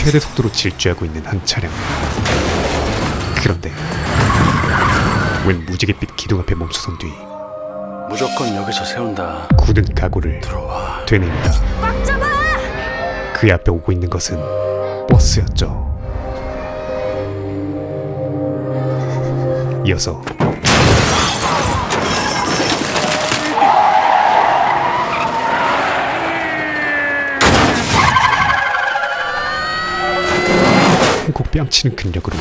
최대 속도로 질주하고 있는 한 차량. 그런데 웬 무지갯빛 기둥 앞에 멈춰선 뒤 무조건 여기서 세운다. 굳은 각오를 들어와. 되뇌입니다. 꽉 잡아! 그 앞에 오고 있는 것은 버스였죠. 이어서 한국 뺨치는 근력으로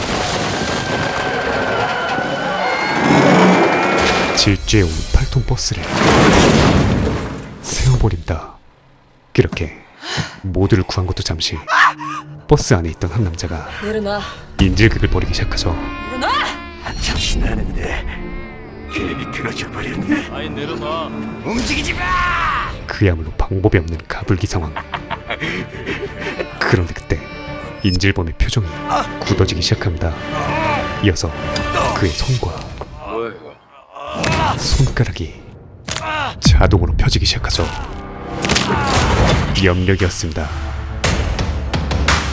질주해 오는 8톤 버스를 세워버린다. 그렇게 모두를 구한 것도 잠시, 버스 안에 있던 한 남자가 내려놔. 인질극을 벌이기 시작하죠. 내려놔! 한참 신나는데 괜히 틀어져 버렸네. 아이 내려놔. 움직이지 마. 그야말로 방법이 없는 가불기 상황. 그런데 그때 인질범의 표정이 굳어지기 시작합니다. 이어서 그의 손과 손가락이 자동으로 펴지기 시작하죠. 염력이었습니다.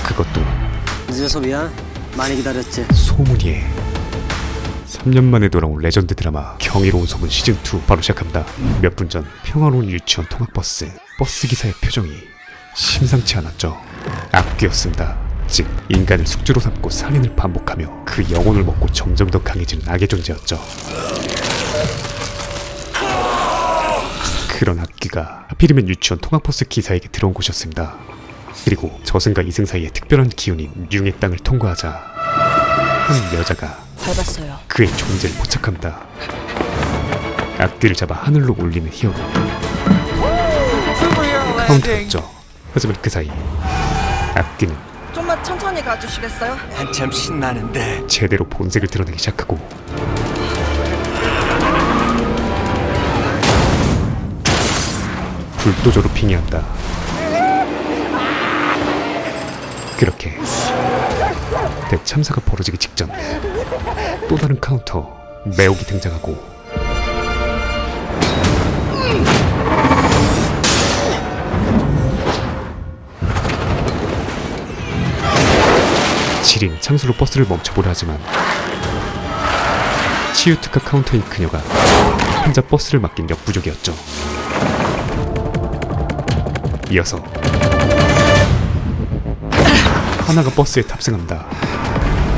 그것도 늦어서 미안. 많이 기다렸지. 소문이에 3년 만에 돌아온 레전드 드라마 경이로운 소문 시즌2 바로 시작합니다. 몇 분 전 평화로운 유치원 통학버스 기사의 표정이 심상치 않았죠. 악귀였습니다. 즉 인간을 숙주로 삼고 살인을 반복하며 그 영혼을 먹고 점점 더 강해지는 악의 존재였죠. 그런 악귀가 하필이면 유치원 통학버스 기사에게 들어온 곳이었습니다. 그리고 저승과 이승 사이에 특별한 기운인 융의 땅을 통과하자 한 여자가 밟았어요. 그의 존재를 포착합니다. 악귀를 잡아 하늘로 올리는 히어로 카운터였죠. 하지만 그 사이 악귀는 좀만 천천히 가주시겠어요? 한참 신나는데 제대로 본색을 드러내기 시작하고 불도저로 빙의한다. 그렇게 대참사가 벌어지기 직전 또 다른 카운터 매혹이 등장하고 지린 창술로 버스를 멈춰보려 하지만 치유특화 카운터인 그녀가 혼자 버스를 맡긴 역부족이었죠. 이어서 하나가 버스에 탑승합니다.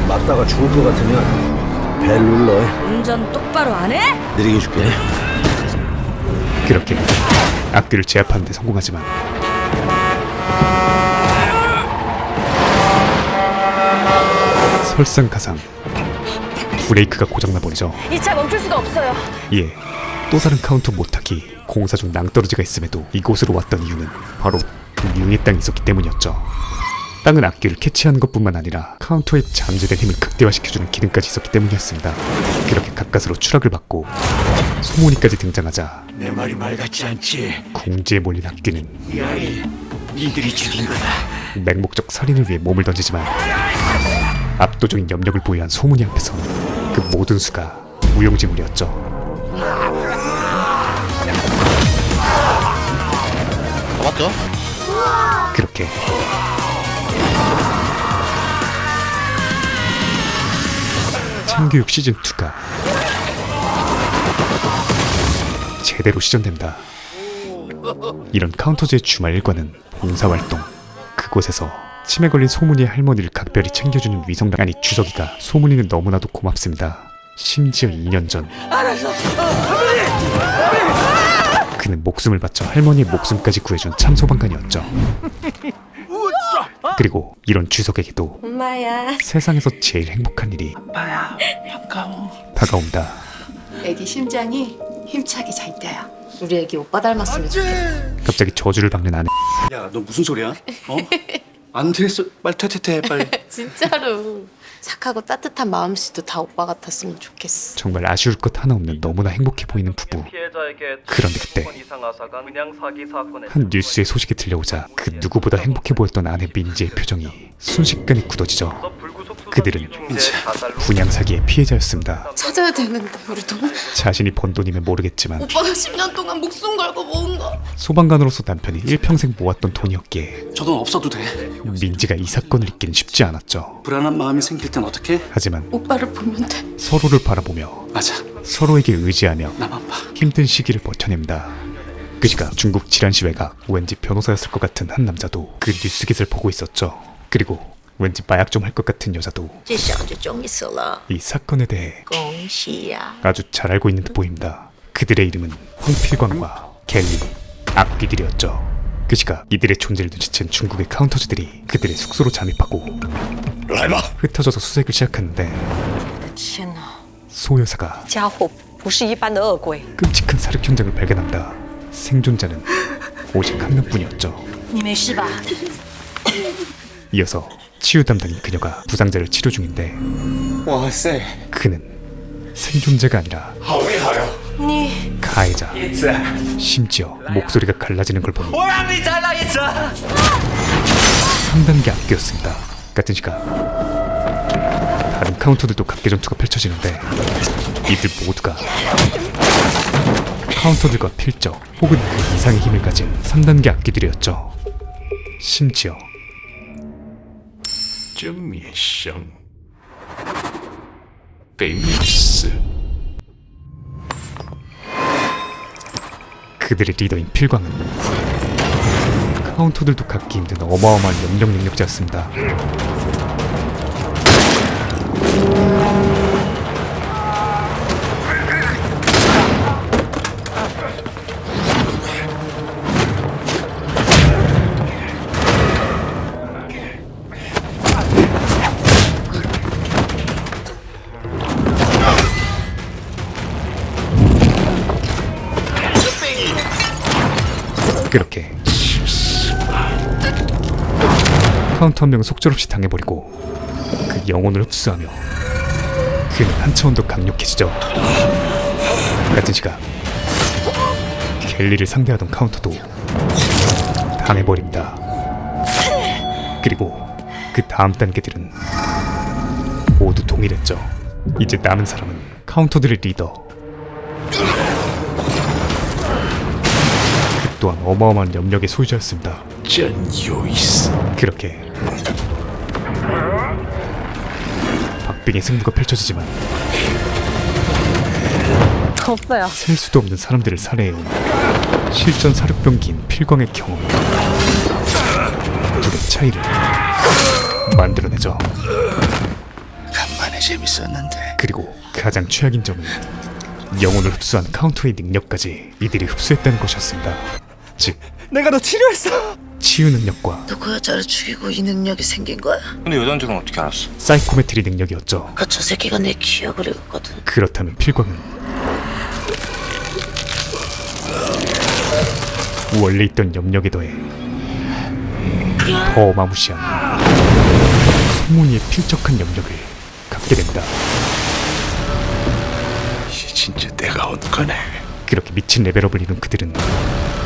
맞다가 죽을 것 같으면 벨 눌러. 운전 똑바로 안 해? 느리게 줄게. 그렇게 악귀를 제압하는 데 성공하지만 설상가상 브레이크가 고장나버리죠. 이 차 멈출 수가 없어요. 예, 또 다른 카운터 못하기 공사 중 낭떠러지가 있음에도 이곳으로 왔던 이유는 바로 융의 땅이 있었기 때문이었죠. 땅은 악귀를 캐치하는 것뿐만 아니라 카운터의 잠재된 힘을 극대화시켜주는 기능까지 있었기 때문이었습니다. 그렇게 가까스로 추락을 받고 소문이까지 등장하자 내 말이 말 같지 않지. 궁지에 몰린 악귀는 이 아이 니들이 죽인 거다. 맹목적 살인을 위해 몸을 던지지만 압도적인 염력을 보유한 소문이 앞에서 그 모든 수가 무용지물이었죠. 맞죠? 그렇게 참교육 시즌2가 제대로 시전됩니다. 이런 카운터제의 주말 일과는 봉사활동. 그곳에서 치매 걸린 소문이의 할머니를 각별히 챙겨주는 위성 아니 주석이가 소문이는 너무나도 고맙습니다. 심지어 2년 전 그는 목숨을 바쳐 할머니의 목숨까지 구해준 참소방관이었죠. 그리고 이런 주석에게도 엄마야. 세상에서 제일 행복한 일이 아빠야, 반가워. 다가온다. 애기 심장이 힘차게 잘 뛰어요. 우리 애기 오빠 닮았으면 좋겠다. 갑자기 저주를 박는 아내. 야, 너 무슨 소리야? 어? 안 되겠어. 빨리 퇴퇴퇴 빨리. 진짜로. 착하고 따뜻한 마음씨도 다 오빠 같았으면 좋겠어. 정말 아쉬울 것 하나 없는 너무나 행복해 보이는 부부. 그런데 그때 한 뉴스의 소식이 들려오자 그 누구보다 행복해 보였던 아내 민지의 표정이 순식간에 굳어지죠. 그들은 분양 사기의 피해자였습니다. 찾아야 되는데 우리 돈? 자신이 번 돈이면 모르겠지만 오빠가 10년 동안 목숨 걸고 모은 거. 소방관으로서 남편이 일평생 모았던 돈이었기에 저 돈 없어도 돼. 민지가 이 사건을 잊기는 쉽지 않았죠. 불안한 마음이 생길 땐 어떻게? 하지만 오빠를 보면 돼. 서로를 바라보며 맞아. 서로에게 의지하며 나만 봐. 힘든 시기를 버텨냅니다. 그 시각 중국 지란시 외곽, 왠지 변호사였을 것 같은 한 남자도 그 뉴스 기사를 보고 있었죠. 그리고 왠지 마약 좀 할 것 같은 여자도 这小子终于死了， 이 사건에 대해 恭喜呀！ 아주 잘 알고 있는 듯 보입니다. 그들의 이름은 황필광과 갤리, 악귀들이었죠. 그 시각 이들의 존재를 눈치챈 중국의 카운터즈들이 그들의 숙소로 잠입하고 흩어져서 수색을 시작하는데 天哪， 소 여사가 家伙不是一般的恶鬼。 끔찍한 살해 현장을 발견합니다. 생존자는 오직 한 명뿐이었죠. 你没事吧？ 이어서 치유 담당인 그녀가 부상자를 치료 중인데 哇塞， 그는 생존자가 아니라 你 가해자. 심지어 목소리가 갈라지는 걸 보니 3단계 악기였습니다. 같은 시각 다른 카운터들도 각계 전투가 펼쳐지는데 이들 모두가 카운터들과 필적 혹은 그 이상의 힘을 가진 3단계 악기들이었죠. 심지어 真面相被灭死。 그들의 리더인 필광은 카운터들도 갖기 힘든 어마어마한 염력 능력자였습니다. 그렇게 카운터 한 명은 속절없이 당해버리고 그 영혼을 흡수하며 그는 한 차원 더 강력해지죠. 같은 시각 갤리를 상대하던 카운터도 당해버립니다. 그리고 그 다음 단계들은 모두 동일했죠. 이제 남은 사람은 카운터들의 리더, 또한 어마어마한 염력의 소유자였습니다. 真有意思。 그렇게 박빙의 승부가 펼쳐지지만 없어요. 셀 수도 없는 사람들을 살해해온 실전 사륙병기인 필광의 경험이 둘의 차이를 만들어내죠. 간만에 재밌었는데. 그리고 가장 최악인 점은 영혼을 흡수한 카운터의 능력까지 이들이 흡수했다는 것이었습니다. 즉 내가 너 치료했어. 치유 능력과 그 여자를 죽이고 이 능력이 생긴 거야. 근데 여자한테는 어떻게 알았어? 사이코메트리 능력이었죠. 그 저 새끼가 내 기억을 읽었거든. 그렇다면 필광은 원래 있던 염력에 더해 더 어마무시한 소문이의 필적한 염력을 갖게 된다. 이제 진짜 내가 온 거네. 그렇게 미친 레벨업을 이룬 그들은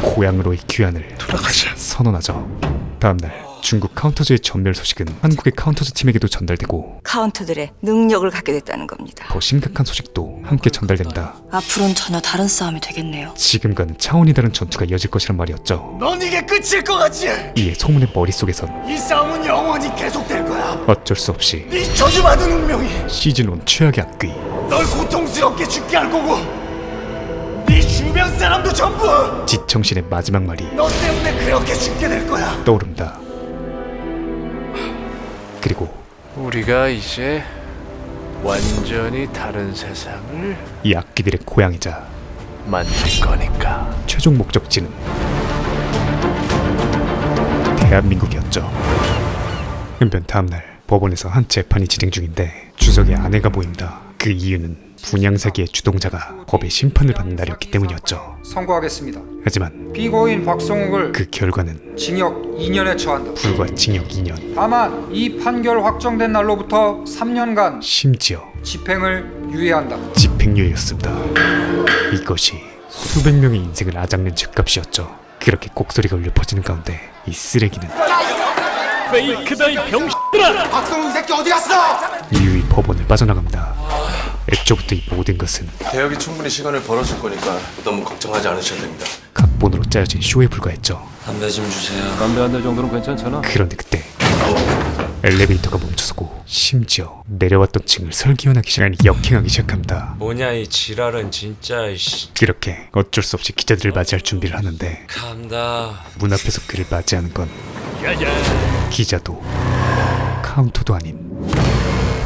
고향으로의 귀환을 돌아가자. 선언하죠. 다음날 중국 카운터즈의 전멸 소식은 한국의 카운터즈 팀에게도 전달되고 카운터들의 능력을 갖게 됐다는 겁니다. 더 심각한 소식도 함께 전달된다. 앞으로는 전혀 다른 싸움이 되겠네요. 지금과는 차원이 다른 전투가 이어질 것이란 말이었죠. 넌 이게 끝일 것 같지? 이에 소문의 머릿속에선 이 싸움은 영원히 계속될 거야. 어쩔 수 없이 네 저주받은 운명이 시즌1 최악의 악귀 널 고통스럽게 죽게 할 거고 네 주변 사람도 전부 지청신의 마지막 말이 너 때문에 그렇게 죽게 될 거야. 떠오릅니다. 그리고 우리가 이제 완전히 다른 세상을 이 악기들의 고향이자 만들 거니까. 최종 목적지는 대한민국이었죠. 한편 다음날 법원에서 한 재판이 진행 중인데 주석의 아내가 보입니다. 그 이유는 분양 사기의 주동자가 법의 심판을 받는 날이었기 때문이었죠. 선고하겠습니다. 하지만 피고인 박성욱을 그 결과는 징역 2년에 처한다. 불과 징역 2년, 다만 이 판결 확정된 날로부터 3년간 심지어 집행을 유예한다. 집행유예였습니다. 이것이 수백 명의 인생을 앗아는 죗값이었죠. 그렇게 곡소리가 울려 퍼지는 가운데 이 쓰레기는 페이크다 이 병신들아! 박성웅 이 새끼 어디 갔어? 이유이 법원을 빠져나갑니다. 애초부터 이 모든 것은 대역이 충분히 시간을 벌어줄 거니까 너무 걱정하지 않으셔도 됩니다. 각본으로 짜여진 쇼에 불과했죠. 담배 좀 주세요. 담배 한 대 정도는 괜찮잖아. 그런데 그때 엘리베이터가 멈춰서고 심지어 내려왔던 층을 설기현하기 시작하니 역행하기 시작합니다. 뭐냐 이 지랄은 진짜 이씨. 그렇게 어쩔 수 없이 기자들을 맞이할 준비를 하는데 감다. 문 앞에서 그를 맞이하는 건 기자도 카운터도 아닌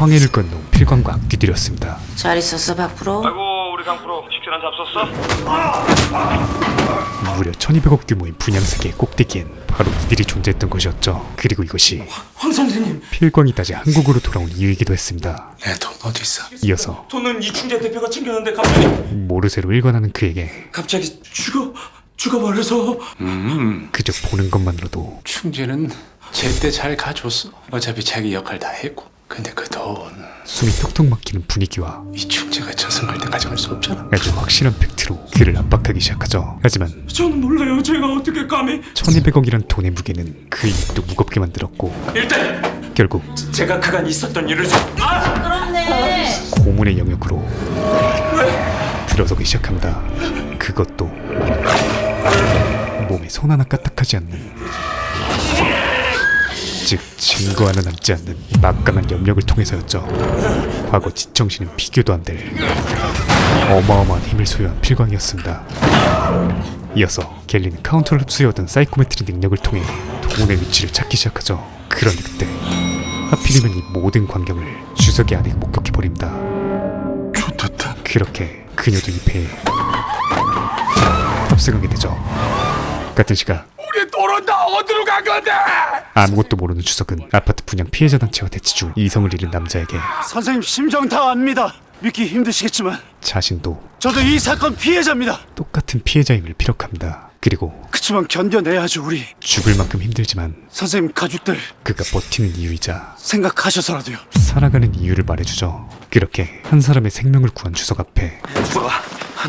황해를 건너온 필광과 악귀들이었습니다. 잘 있었어, 박프로? 무려 1200억 규모인 분양세계의 꼭대기엔 바로 이들이 존재했던 것이었죠. 그리고 이것이 황 선생님, 필광이 다시 한국으로 돌아온 이유이기도 했습니다. 내 돈 어디 있어? 이어서 돈은 이충재 대표가 챙겼는데 갑자기 모르쇠로 일관하는 그에게 죽어버려서. 그저 보는 것만으로도 충재는 제때 잘 가줬어. 어차피 자기 역할 다 했고. 근데 그 돈 숨이 턱턱 막히는 분위기와 이 충재가 저승갈 때 가져갈 수 없잖아. 아주 확실한 팩트로 그를 압박하기 시작하죠. 하지만 저는 몰라요. 제가 어떻게 감히. 1200억이란 돈의 무게는 그 입도 무겁게 만들었고 일단 결국 제가 그간 있었던 일을 고문의 영역으로 들어서기 시작합니다. 그것도 몸에 손 하나 까딱하지 않는, 즉 증거 하나 남지 않는 막강한 염력을 통해서였죠. 과거 지청신은 비교도 안 될 어마어마한 힘을 소유한 필광이었습니다. 이어서 갤리는 카운터를 흡수해오던 사이코메트리 능력을 통해 돈의 위치를 찾기 시작하죠. 그런데 그때 하필이면 이 모든 광경을 주석이 아내가 목격해버립니다. 좋겠다. 그렇게 그녀도 이 배에 탑승하게 되죠. 같은 시각 우리 돈은 다 어디로 간 건데? 아무것도 모르는 주석은 아파트 분양 피해자 단체와 대치 중 이성을 잃은 남자에게 선생님 심정 다 압니다. 믿기 힘드시겠지만 자신도 저도 이 사건 피해자입니다. 똑같은 피해자임을 피력합니다. 그리고 그치만 견뎌내야죠. 우리 죽을 만큼 힘들지만 선생님 가족들 그가 버티는 이유이자 생각하셔서라도요. 살아가는 이유를 말해주죠. 그렇게 한 사람의 생명을 구한 주석 앞에 주석아,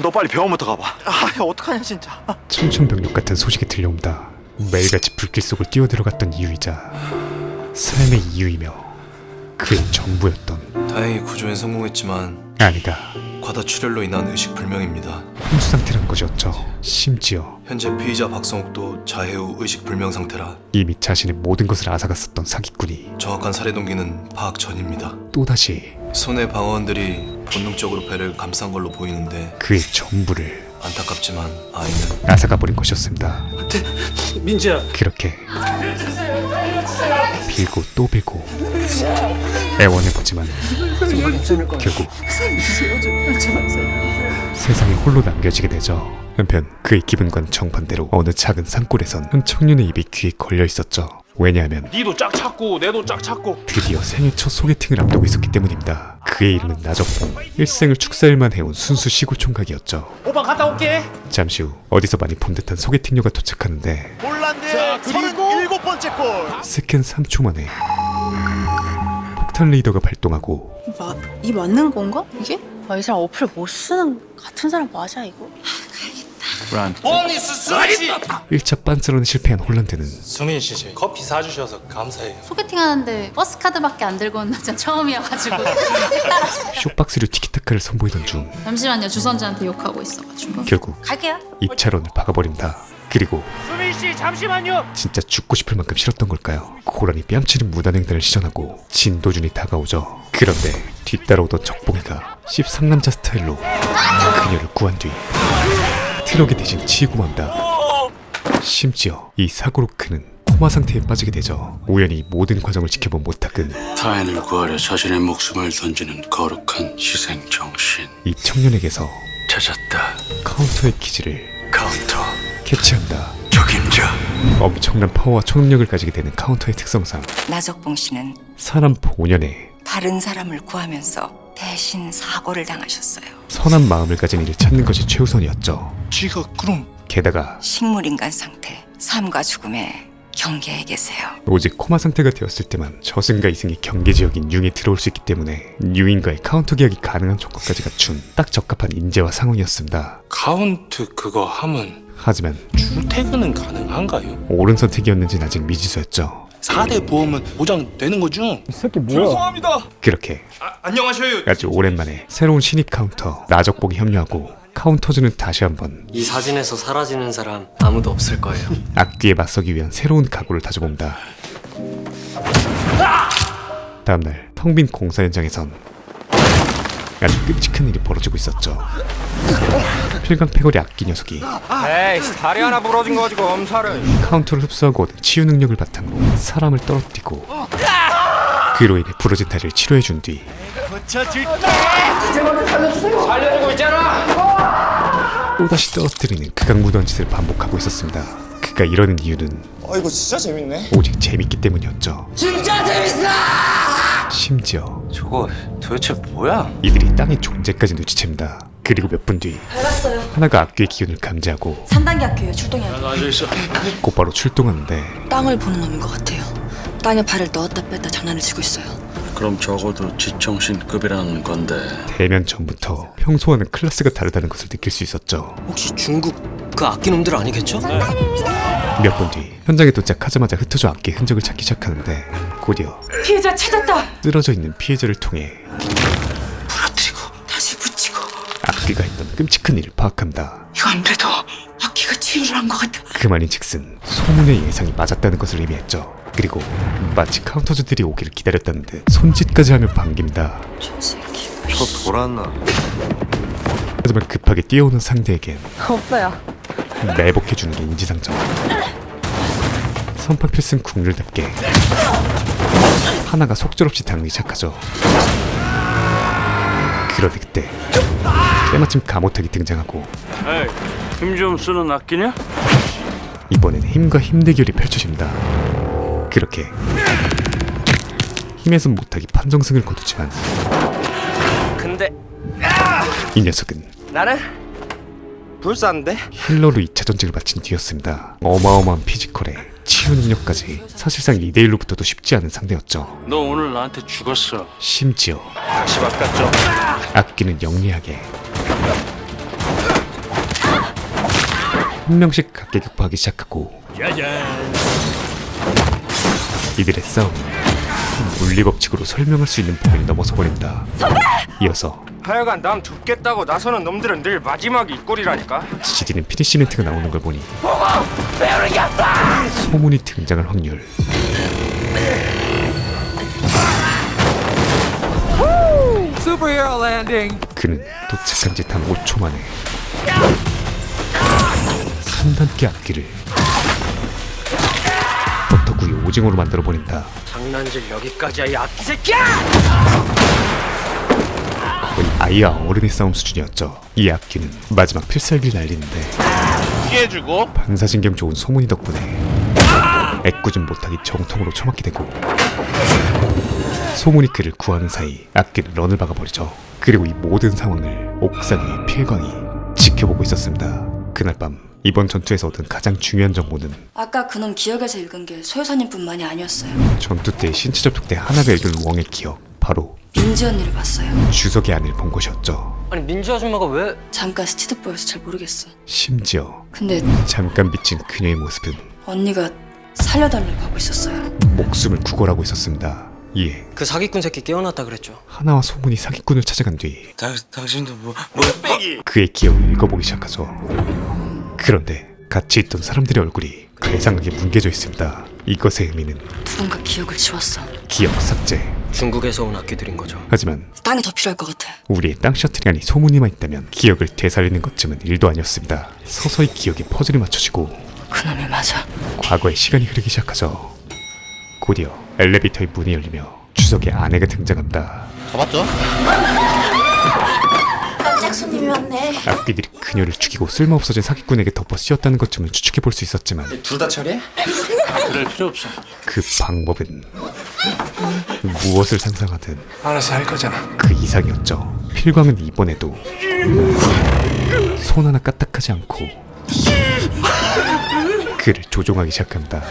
너 빨리 병원부터 가봐. 야, 어떡하냐 진짜. 청천벽력 같은 소식이 들려옵니다. 매일같이 불길 속을 뛰어들어갔던 이유이자 삶의 이유이며 그의 전부였던 다행히 구조엔 성공했지만 아내가 과다 출혈로 인한 의식 불명입니다. 혼수 상태라는 것이었죠. 심지어 현재 피의자 박성욱도 자해 후 의식 불명 상태라 이미 자신의 모든 것을 앗아갔었던 사기꾼이 정확한 살해 동기는 파악 전입니다. 또다시 손해 방어원들이 본능적으로 배를 감싼 걸로 보이는데 그의 전부를 안타깝지만 아이는 앗아가버린 것이었습니다. 민지야, 그렇게 빌고 또 빌고 애원해보지만 결국 세상에 홀로 남겨지게 되죠. 한편 그의 기분과는 정반대로 어느 작은 산골에선 한 청년의 입이 귀에 걸려있었죠. 왜냐하면 니도 짝 찾고 내도 짝 찾고. 드디어 생애 첫 소개팅을 앞두고 있었기 때문입니다. 그의 이름은 나적봉. 일생을 축사일만 해온 순수 시골 총각이었죠. 오빠 갔다 올게. 잠시 후 어디서 많이 본 듯한 소개팅녀가 도착하는데 몰랐네. 37번째 골. 스캔 3초 만에 폭탄 레이더가 발동하고 이 맞는 건가? 이게? 이 사람 어플 못 쓰는 같은 사람 맞아 이거? 보니스 쓰지. 1차 빤스런에 실패한 홀란드는 수민 씨 커피 사주셔서 감사해요. 소개팅하는데 버스 카드밖에 안 들고 온 남자 처음이어가지고 쇼박스류 티키타카를 선보이던 중 잠시만요 주선자한테 욕하고 있어가지고 결국 갈게요. 입차론을 박아버립니다. 그리고 수민 씨 잠시만요. 진짜 죽고 싶을 만큼 싫었던 걸까요? 고라니 뺨치는 무단횡단을 시전하고 진도준이 다가오죠. 그런데 뒤따라오던 적봉이가 씹상남자 스타일로 그녀를 구한 뒤 트럭에 대신 치고 만다. 심지어 이 사고로 그는 코마 상태에 빠지게 되죠. 우연히 모든 과정을 지켜본 모탁은 타인을 구하려 자신의 목숨을 던지는 거룩한 희생 정신. 이 청년에게서 찾았다. 카운터의 기지를 카운터. 캐치한다. 적임자. 엄청난 파워와 초능력을 가지게 되는 카운터의 특성상 나적봉 씨는 사람 본연의 다른 사람을 구하면서 대신 사고를 당하셨어요. 선한 마음을 가진 이를 찾는 것이 최우선이었죠. 지가 그럼 식물인간 상태, 삶과 죽음의 경계에 계세요. 오직 코마 상태가 되었을 때만 저승과 이승의 경계지역인 융에 들어올 수 있기 때문에 융인과의 카운터 계약이 가능한 조건까지 갖춘 딱 적합한 인재와 상황이었습니다. 카운트 그거 하면 하지만 출퇴근은 가능한가요? 옳은 선택이었는지는 아직 미지수였죠. 4대 보험은 보장되는 거죠? 죄송합니다. 그렇게 안녕하세요. 아주 오랜만에 새로운 신입 카운터 나적복이 합류하고 카운터즈는 다시 한번 이 사진에서 사라지는 사람 아무도 없을 거예요. 악귀에 맞서기 위한 새로운 각오를 다져봅니다. 다음날 텅 빈 공사 현장에선 아주 끔찍한 일이 벌어지고 있었죠. 필광패거리 악기 녀석이 에이, 다리 하나 부러진 거 가지고 엄살을. 카운터를 흡수하고 얻은 치유 능력을 바탕으로 사람을 떨어뜨리고 그로 인해 부러진 다리를 치료해준 뒤 살려주고 있잖아. 또다시 떨어뜨리는 극악무도한 짓을 반복하고 있었습니다. 그가 이러는 이유는 이거 진짜 재밌네. 오직 재밌기 때문이었죠. 진짜 재밌어. 심지어 저거 도대체 뭐야? 이들이 땅의 존재까지 눈치챕니다. 그리고 몇 분 뒤 알았어요. 하나가 악귀의 기운을 감지하고 3단계 학교에 출동해요. 앉아있어. 곧바로 출동하는데 땅을 보는 놈인 것 같아요. 땅에 발을 넣었다 뺐다 장난을 치고 있어요. 그럼 적어도 지정신급이라는 건데. 대면 전부터 평소와는 클래스가 다르다는 것을 느낄 수 있었죠. 혹시 중국 그 악기놈들 아니겠죠? 몇 분 뒤 현장에 도착하자마자 흩어져 악기의 흔적을 찾기 시작하는데 곧이어 피해자 찾았다. 쓰러져 있는 피해자를 통해 부러뜨리고 다시 붙이고. 악귀가 했던 끔찍한 일을 파악합니다. 이거 안 그래도 악기가 치유를 한 것 같아. 그 말인즉슨 소문의 예상이 맞았다는 것을 의미했죠. 그리고 마치 카운터즈들이 오기를 기다렸다는 듯 손짓까지 하며 반깁니다. 저 새끼. 저 돌았나? 하지만 급하게 뛰어오는 상대에겐 없어요. 매복해주는 게 인지상정. 선판 필승 국룰답게 하나가 속절없이 당하기 시작하죠. 그런데 그때 때마침 가모탁이 등장하고 힘 좀 쓰는 악기냐? 이번엔 힘과 힘 대결이 펼쳐집니다. 그렇게 힘에선 못하기 판정승을 거두지만 근데 이 녀석은 나는 불사인데. 힐러로 2차 전직을 마친 뒤였습니다. 어마어마한 피지컬에 치유 능력까지 사실상 2대1로 붙어도 쉽지 않은 상대였죠. 너 오늘 나한테 죽었어. 심지어 집 앞 갔죠. 악기는 영리하게 한 명씩 각계 격파하기 시작하고 이들의 싸움은 물리법칙으로 설명할 수 있는 범위를 넘어서 버린다. 이어서 하여간 남 죽겠다고 나서는 놈들은 늘 마지막이 이 꼴이라니까. 지지리는 피니시 멘트가 나오는 걸 보니 소문이 등장할 확률. 슈퍼히어로 랜딩. 그는 도착한 짓 한 5초 만에 3단계 악기를 버터구이 오징어로 만들어버린다. 장난질 여기까지야 이 악기 새끼야. 거의 아이와 어른의 싸움 수준이었죠. 이 악기는 마지막 필살기를 날리는데 피해주고 반사신경 좋은 소문이 덕분에 애꿎은 못하기 정통으로 처맞게 되고 소문이 그를 구하는 사이 악기는 런을 박아버리죠. 그리고 이 모든 상황을 옥상 위의 필광이 지켜보고 있었습니다. 그날 밤 이번 전투에서 얻은 가장 중요한 정보는 아까 그놈 기억에서 읽은 게 소유사님뿐만이 아니었어요. 전투 때 신체 접촉 때 하나가 읽은 왕의 기억, 바로 민지 언니를 봤어요. 주석의 안을 본 것이었죠. 아니 민지 아줌마가 왜? 잠깐 스티드 보여서 잘 모르겠어. 심지어 근데 잠깐 비친 그녀의 모습은 언니가 살려달라고 하고 있었어요. 목숨을 구걸하고 있었습니다. 이에 그 사기꾼 새끼 깨어났다 그랬죠. 하나와 소문이 사기꾼을 찾아간 뒤 당신도 뭐 그의 기억을 읽어보기 시작하죠. 그런데 같이 있던 사람들의 얼굴이 괴상하게 뭉개져 있습니다. 이것의 의미는 누군가 기억을 지웠어. 기억 삭제. 중국에서 온 악기들인 거죠. 하지만 땅이 더 필요할 것 같아. 우리의 땅 셔틀이 아닌 소문이만 있다면 기억을 되살리는 것쯤은 일도 아니었습니다. 서서히 기억에 퍼즐이 맞춰지고 그놈이 맞아. 과거의 시간이 흐르기 시작하죠. 곧이어 엘리베이터의 문이 열리며 주석의 아내가 등장합니다. 잡았죠? 깜짝 손님이 왔네. 악귀들이 그녀를 죽이고 쓸모없어진 사기꾼에게 덮어 씌웠다는 것쯤은 추측해볼 수 있었지만 둘 다 처리해? 그럴 필요 없어. 그 방법은 무엇을 상상하든 알아서 할 거잖아. 그 이상이었죠. 필광은 이번에도 손 하나 까딱하지 않고 그를 조종하기 시작합니다.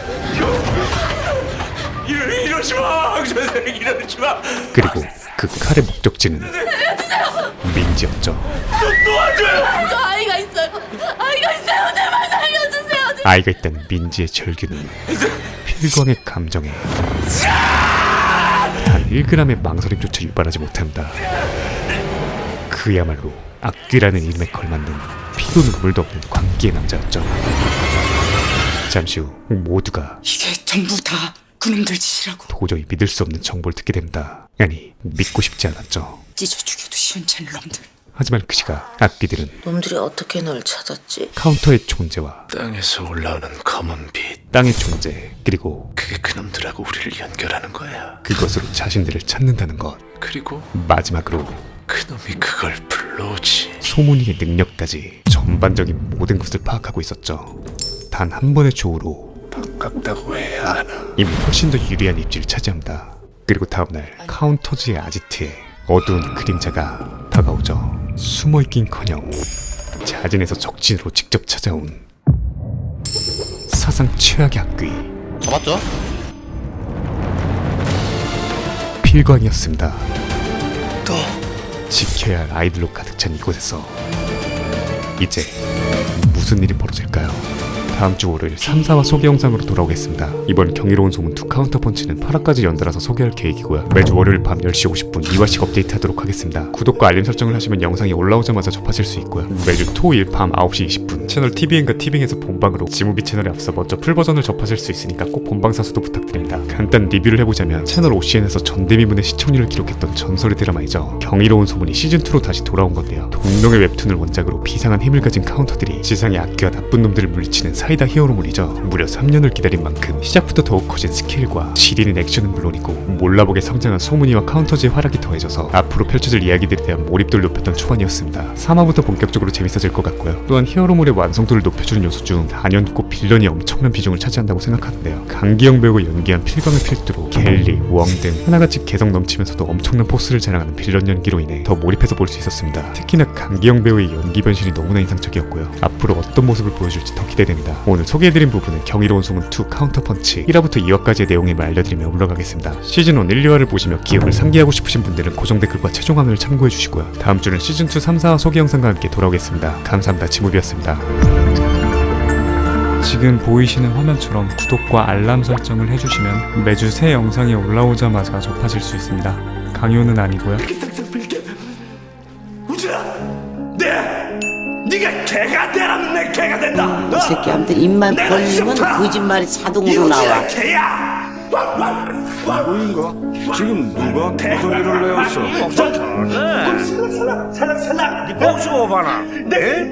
이러지 마, 선생님 이러지 마. 그리고 그 칼의 목적지는 민지였죠. 저 아이가 있어요. 아이가 있어요. 제발 살려주세요. 아이가 있다는 민지의 절규는 필광의 감정에 단 1g의 망설임조차 유발하지 못합니다. 그야말로 악귀라는 이름에 걸맞는 피도 눈물도 없는 광기의 남자였죠. 잠시 후 모두가 이게 전부 다 그놈들 짓이라고. 도저히 믿을 수 없는 정보를 듣게 됩니다. 아니, 믿고 싶지 않았죠. 찢어 죽여도 시원찮은 놈들. 하지만 그 시각 악귀들은 놈들이 어떻게 널 찾았지? 카운터의 존재와 땅에서 올라오는 검은 빛, 땅의 존재, 그리고 그게 그놈들하고 우리를 연결하는 거야. 그것으로 자신들을 찾는다는 것. 그리고 마지막으로 그놈이 그걸 불러오지. 소문이의 능력까지 전반적인 모든 것을 파악하고 있었죠. 단 한 번의 조우로 반갑다고 해야 하나. 이미 훨씬 더 유리한 입지를 차지합니다. 그리고 다음날 카운터즈의 아지트에 어두운 그림자가 다가오죠. 숨어있긴커녕 자진해서 적진으로 직접 찾아온 사상 최악의 악귀 잡았죠? 필광이었습니다. 지켜야 할 아이들로 가득 찬 이곳에서 이제 무슨 일이 벌어질까요? 다음 주 월요일 3, 4화 소개 영상으로 돌아오겠습니다. 이번 경이로운 소문 2 카운터펀치는 8화까지 연달아서 소개할 계획이고요. 매주 월요일 밤 10시 50분 2화씩 업데이트하도록 하겠습니다. 구독과 알림 설정을 하시면 영상이 올라오자마자 접하실 수 있고요. 매주 토요일 밤 9시 20분 채널 TVN과 TVN에서 본방으로 지무비 채널에 앞서 먼저 풀버전을 접하실 수 있으니까 꼭 본방 사수도 부탁드립니다. 간단 리뷰를 해보자면 채널 OCN에서 전데미문의 시청률을 기록했던 전설의 드라마이죠. 경이로운 소문이 시즌2로 다시 돌아온 건데요. 동명의 웹툰을 원작으로 비상한 힘을 가진 카운터들이 지상의 악귀와 나쁜 놈들을 물리치는 사이다 히어로물이죠. 무려 3년을 기다린 만큼 시작부터 더욱 커진 스케일과 지리는 액션은 물론이고 몰라보게 성장한 소문이와 카운터즈의 활약이 더해져서 앞으로 펼쳐질 이야기들에 대한 몰입도를 높였던 초반이었습니다. 3화부터 본격적으로 재밌어질 것 같고요. 또한 히어로물의 완성도를 높여주는 요소 중 단연코 빌런이 엄청난 비중을 차지한다고 생각하는데요. 강기영 배우가 연기한 필광을 필두로 갤리, 웡 등 하나같이 개성 넘치면서도 엄청난 포스를 자랑하는 빌런 연기로 인해 더 몰입해서 볼 수 있었습니다. 특히나 강기영 배우의 연기 변신이 너무나 인상적이었고요. 앞으로 어떤 모습을 보여줄지 더 기대됩니다. 오늘 소개해드린 부분은 경이로운 소문 2 카운터펀치 1화부터 2화까지의 내용을 알려드리며 올라가겠습니다. 시즌1 1, 2화를 보시며 기억을 상기하고 싶으신 분들은 고정 댓글과 최종 화면을 참고해주시고요. 다음 주는 시즌2 3, 4화 소개 영상과 함께 돌아오겠습니다. 감사합니다. 지무비였습니다. 지금 보이시는 화면처럼 구독과 알람 설정을 해주시면 매주 새 영상이 올라오자마자 접하실 수 있습니다. 강요는 아니고요. 네가 개가 되라면 내 개가 된다. 이 새끼한테 입만 벌리면 거짓말이 자동으로 나와. 개야. 누구인가? 지금 누가 소리를 내었어? 살락. 네 목숨 오바나.